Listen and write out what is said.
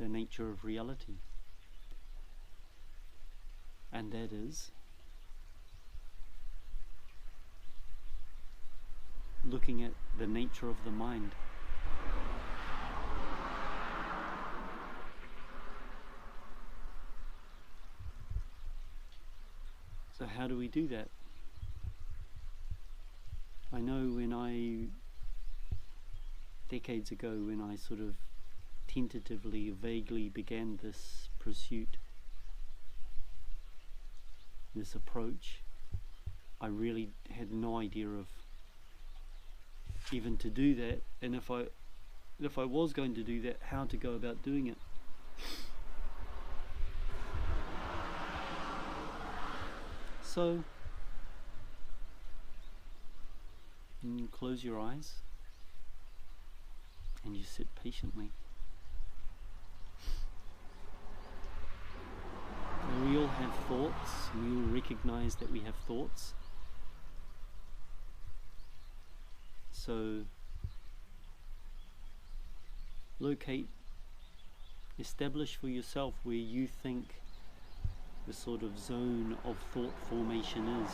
the nature of reality, and that is looking at the nature of the mind. So how do we do that? I know decades ago, when I sort of tentatively, vaguely began this pursuit, this approach, I really had no idea of even to do that, and if I was going to do that, how to go about doing it. So you close your eyes and you sit patiently. And we all have thoughts, we all recognize that we have thoughts. So establish for yourself where you think the sort of zone of thought formation is.